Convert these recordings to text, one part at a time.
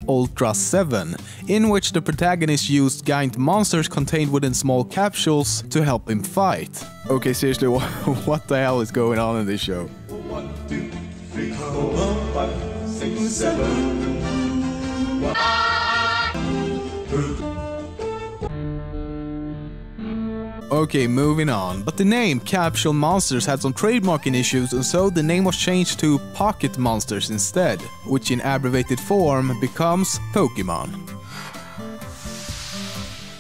Ultra 7, in which the protagonist used giant monsters contained within small capsules to help him fight. Okay, seriously, what the hell is going on in this show? 1, 2, 3, 4, 5, 6, 7. Okay, moving on. But the name Capsule Monsters had some trademarking issues, and so the name was changed to Pocket Monsters instead, which in abbreviated form becomes Pokemon.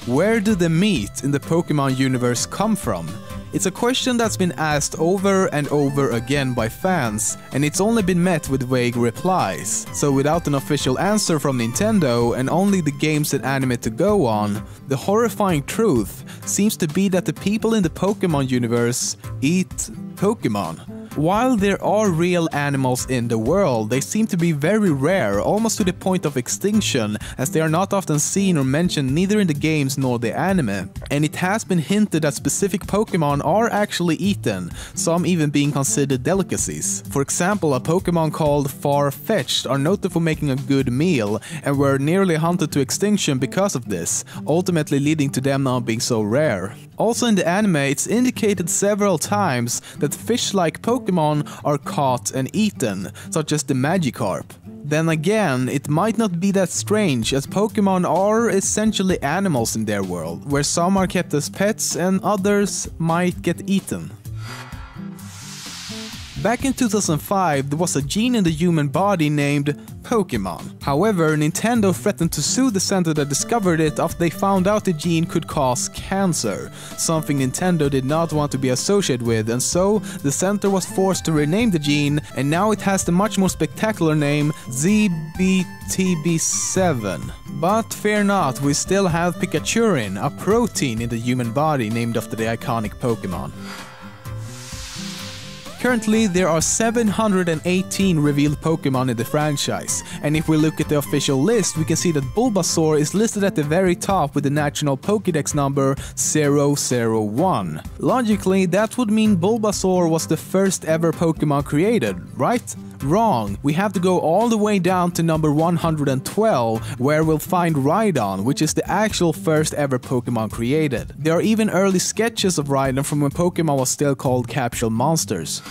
Where do the meat in the Pokemon universe come from? It's a question that's been asked over and over again by fans, and it's only been met with vague replies. So without an official answer from Nintendo and only the games and anime to go on, the horrifying truth seems to be that the people in the Pokemon universe eat Pokemon. While there are real animals in the world, they seem to be very rare, almost to the point of extinction, as they are not often seen or mentioned neither in the games nor the anime. And it has been hinted that specific Pokemon are actually eaten, some even being considered delicacies. For example, a Pokemon called Far-Fetch'd are noted for making a good meal, and were nearly hunted to extinction because of this, ultimately leading to them not being so rare. Also in the anime, it's indicated several times that fish-like Pokemon are caught and eaten, such as the Magikarp. Then again, it might not be that strange, as Pokemon are essentially animals in their world, where some are kept as pets and others might get eaten. Back in 2005, there was a gene in the human body named Pokemon. However, Nintendo threatened to sue the center that discovered it after they found out the gene could cause cancer, something Nintendo did not want to be associated with, and so the center was forced to rename the gene, and now it has the much more spectacular name ZBTB7. But fear not, we still have Pikachurin, a protein in the human body named after the iconic Pokemon. Currently, there are 718 revealed Pokemon in the franchise, and if we look at the official list, we can see that Bulbasaur is listed at the very top with the national Pokédex number 001. Logically, that would mean Bulbasaur was the first ever Pokemon created, right? Wrong. We have to go all the way down to number 112, where we'll find Rhydon, which is the actual first ever Pokemon created. There are even early sketches of Rhydon from when Pokemon was still called Capsule Monsters.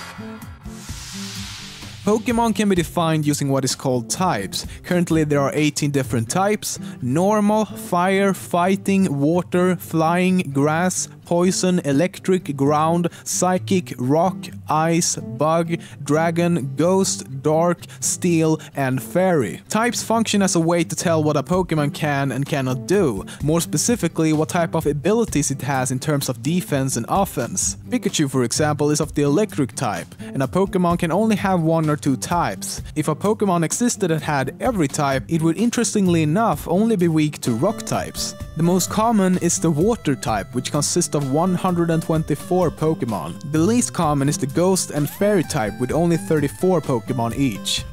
Pokemon can be defined using what is called types. Currently there are 18 different types: normal, fire, fighting, water, flying, grass, poison, electric, ground, psychic, rock, ice, bug, dragon, ghost, dark, steel, and fairy. Types function as a way to tell what a Pokemon can and cannot do, more specifically what type of abilities it has in terms of defense and offense. Pikachu, for example, is of the electric type, and a Pokemon can only have one or two types. If a Pokemon existed that had every type, it would interestingly enough only be weak to rock types. The most common is the water type, which consists of 124 Pokemon. The least common is the ghost and fairy type, with only 34 Pokemon each.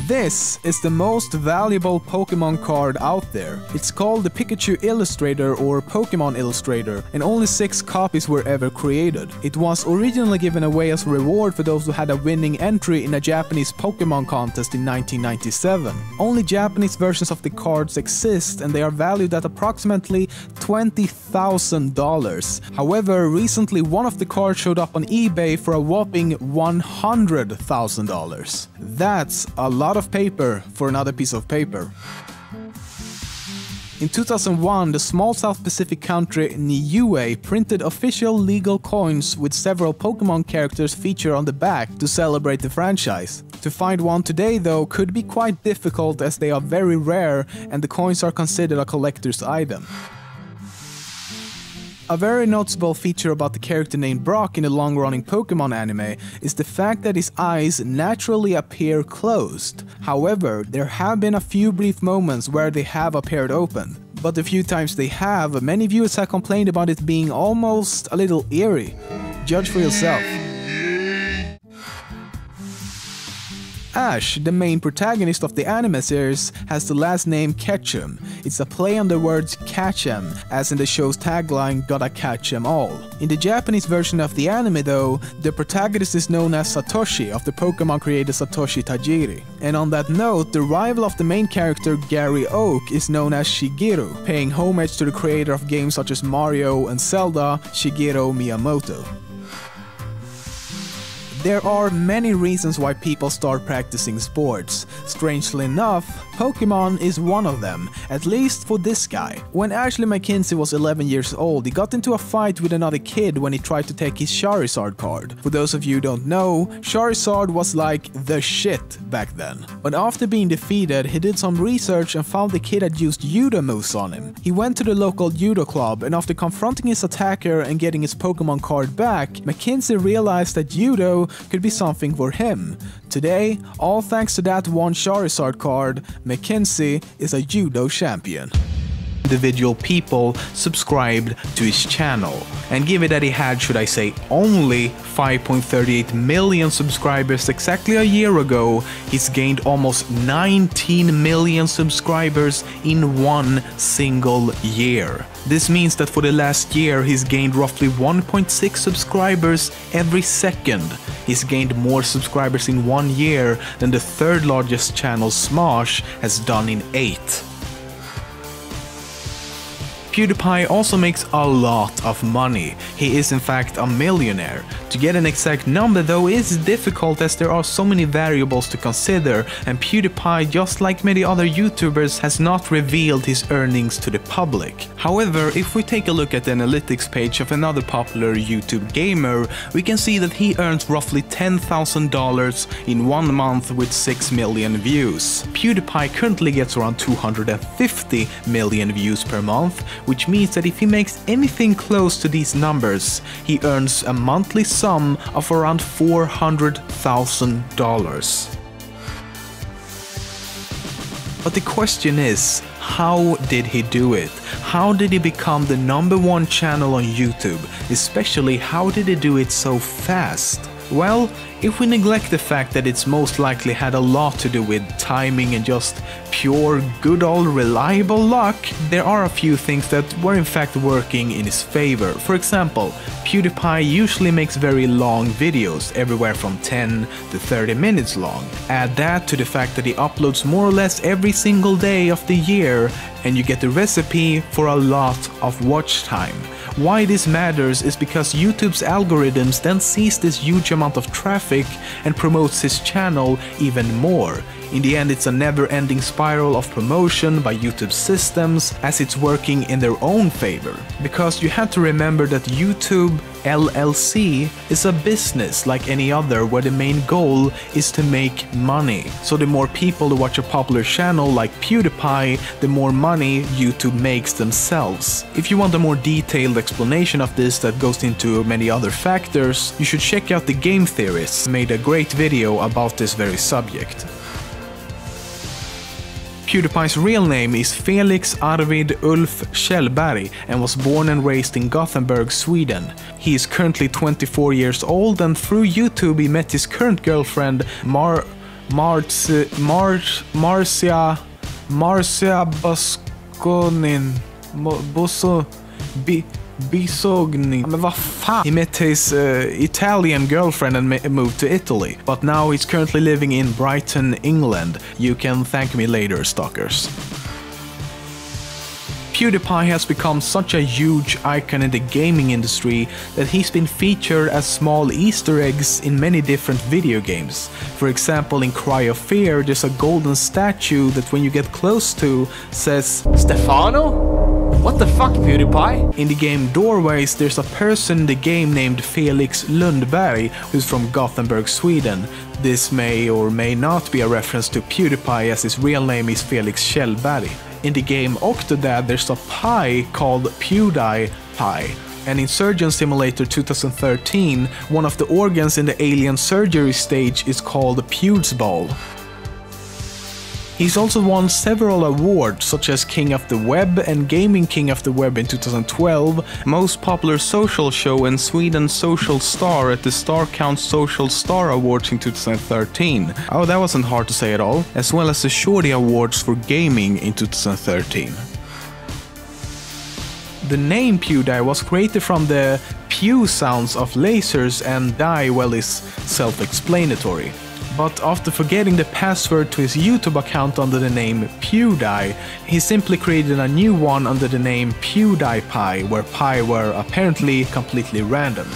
This is the most valuable Pokemon card out there. It's called the Pikachu Illustrator or Pokemon Illustrator, and only 6 copies were ever created. It was originally given away as a reward for those who had a winning entry in a Japanese Pokemon contest in 1997. Only Japanese versions of the cards exist, and they are valued at approximately $20,000. However, recently one of the cards showed up on eBay for a whopping $100,000. That's a lot of paper for another piece of paper. In 2001, the small South Pacific country Niue printed official legal coins with several Pokemon characters featured on the back to celebrate the franchise. To find one today, though, could be quite difficult as they are very rare and the coins are considered a collector's item. A very noticeable feature about the character named Brock in the long-running Pokemon anime is the fact that his eyes naturally appear closed. However, there have been a few brief moments where they have appeared open. But the few times they have, many viewers have complained about it being almost a little eerie. Judge for yourself. Ash, the main protagonist of the anime series, has the last name Ketchum. It's a play on the words catch 'em, as in the show's tagline, gotta catch 'em all. In the Japanese version of the anime though, the protagonist is known as Satoshi of the Pokemon creator Satoshi Tajiri. And on that note, the rival of the main character Gary Oak is known as Shigeru, paying homage to the creator of games such as Mario and Zelda, Shigeru Miyamoto. There are many reasons why people start practicing sports. Strangely enough, Pokemon is one of them, at least for this guy. When Ashley McKinsey was 11 years old, he got into a fight with another kid when he tried to take his Charizard card. For those of you who don't know, Charizard was like the shit back then. But after being defeated, he did some research and found the kid had used judo moves on him. He went to the local judo club, and after confronting his attacker and getting his Pokemon card back, McKinsey realized that judo could be something for him. Today, all thanks to that one Charizard card, McKinsey is a judo champion. Individual people subscribed to his channel, and given that he had, should I say, only 5.38 million subscribers exactly a year ago, he's gained almost 19 million subscribers in one single year. This means that for the last year he's gained roughly 1.6 subscribers every second. He's gained more subscribers in 1 year than the third largest channel Smosh has done in 8. PewDiePie also makes a lot of money. He is in fact a millionaire. To get an exact number though is difficult as there are so many variables to consider, and PewDiePie, just like many other YouTubers, has not revealed his earnings to the public. However, if we take a look at the analytics page of another popular YouTube gamer, we can see that he earns roughly $10,000 in 1 month with 6 million views. PewDiePie currently gets around 250 million views per month, which means that if he makes anything close to these numbers, he earns a monthly sum of around $400,000. But the question is, how did he do it? How did he become the #1 channel on YouTube? Especially, how did he do it so fast? Well, if we neglect the fact that it's most likely had a lot to do with timing and just pure good old reliable luck, there are a few things that were in fact working in his favor. For example, PewDiePie usually makes very long videos, everywhere from 10 to 30 minutes long. Add that to the fact that he uploads more or less every single day of the year, and you get the recipe for a lot of watch time. Why this matters is because YouTube's algorithms then sees this huge amount of traffic and promotes his channel even more. In the end, it's a never-ending spiral of promotion by YouTube's systems, as it's working in their own favor. Because you have to remember that YouTube LLC is a business like any other, where the main goal is to make money. So the more people who watch a popular channel like PewDiePie, the more money YouTube makes themselves. If you want a more detailed explanation of this that goes into many other factors, you should check out the Game Theorists, made a great video about this very subject. PewDiePie's real name is Felix Arvid Ulf Kjellberg and was born and raised in Gothenburg, Sweden. He is currently 24 years old, and through YouTube he met his current girlfriend Marcia Bisogni. Men vad fan? He met his Italian girlfriend and moved to Italy, but now he's currently living in Brighton, England. You can thank me later, stalkers. PewDiePie has become such a huge icon in the gaming industry that he's been featured as small Easter eggs in many different video games. For example, in Cry of Fear, there's a golden statue that when you get close to says Stefano? What the fuck, PewDiePie? In the game Doorways, there's a person in the game named Felix Lundberg, who's from Gothenburg, Sweden. This may or may not be a reference to PewDiePie, as his real name is Felix Kjellberg. In the game Octodad, there's a pie called PewDiePie. And in Surgeon Simulator 2013, one of the organs in the alien surgery stage is called Pew's Ball. He's also won several awards such as King of the Web and Gaming King of the Web in 2012, Most Popular Social Show and Sweden's Social Star at the Star Count Social Star Awards in 2013. Oh, that wasn't hard to say at all. As well as the Shorty Awards for Gaming in 2013. The name PewDie was created from the pew sounds of lasers, and die, well, is self-explanatory. But after forgetting the password to his YouTube account under the name PewDie, he simply created a new one under the name PewDiePie, where pi were apparently completely random.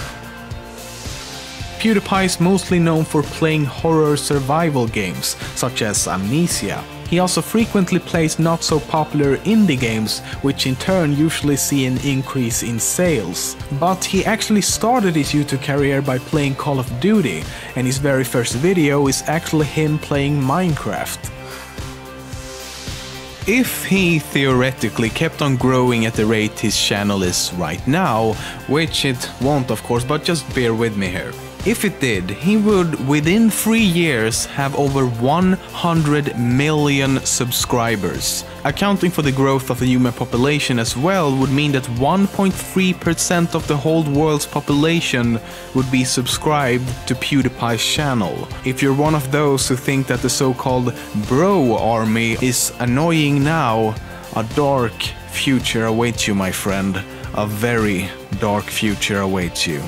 PewDiePie is mostly known for playing horror survival games, such as Amnesia. He also frequently plays not so popular indie games, which in turn usually see an increase in sales. But he actually started his YouTube career by playing Call of Duty, and his very first video is actually him playing Minecraft. If he theoretically kept on growing at the rate his channel is right now, which it won't of course, but just bear with me here. If it did, he would within 3 years have over 100 million subscribers. Accounting for the growth of the human population as well would mean that 1.3% of the whole world's population would be subscribed to PewDiePie's channel. If you're one of those who think that the so-called bro army is annoying now, a dark future awaits you, my friend. A very dark future awaits you.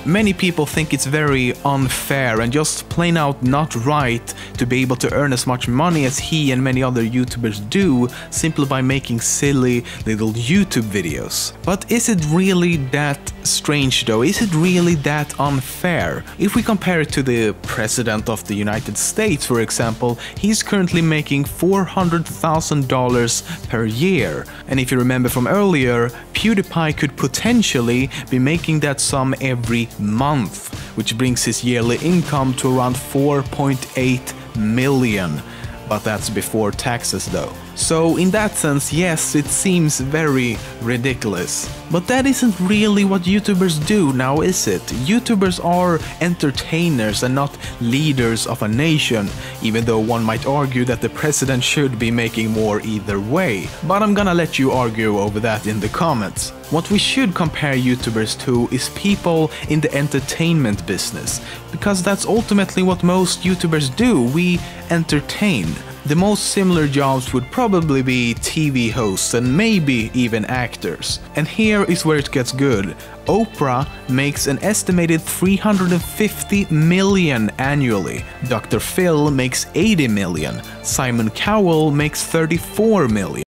Many people think it's very unfair and just plain out not right to be able to earn as much money as he and many other YouTubers do simply by making silly little YouTube videos. But is it really that strange though? Is it really that unfair? If we compare it to the President of the United States, for example, he's currently making $400,000 per year. And if you remember from earlier, PewDiePie could potentially be making that sum every month, which brings his yearly income to around 4.8 million. But that's before taxes though. So in that sense, yes, it seems very ridiculous. But that isn't really what YouTubers do now, is it? YouTubers are entertainers and not leaders of a nation, even though one might argue that the president should be making more either way. But I'm gonna let you argue over that in the comments. What we should compare YouTubers to is people in the entertainment business, because that's ultimately what most YouTubers do. We entertain. The most similar jobs would probably be TV hosts and maybe even actors. And here is where it gets good. Oprah makes an estimated 350 million annually. Dr. Phil makes 80 million. Simon Cowell makes 34 million.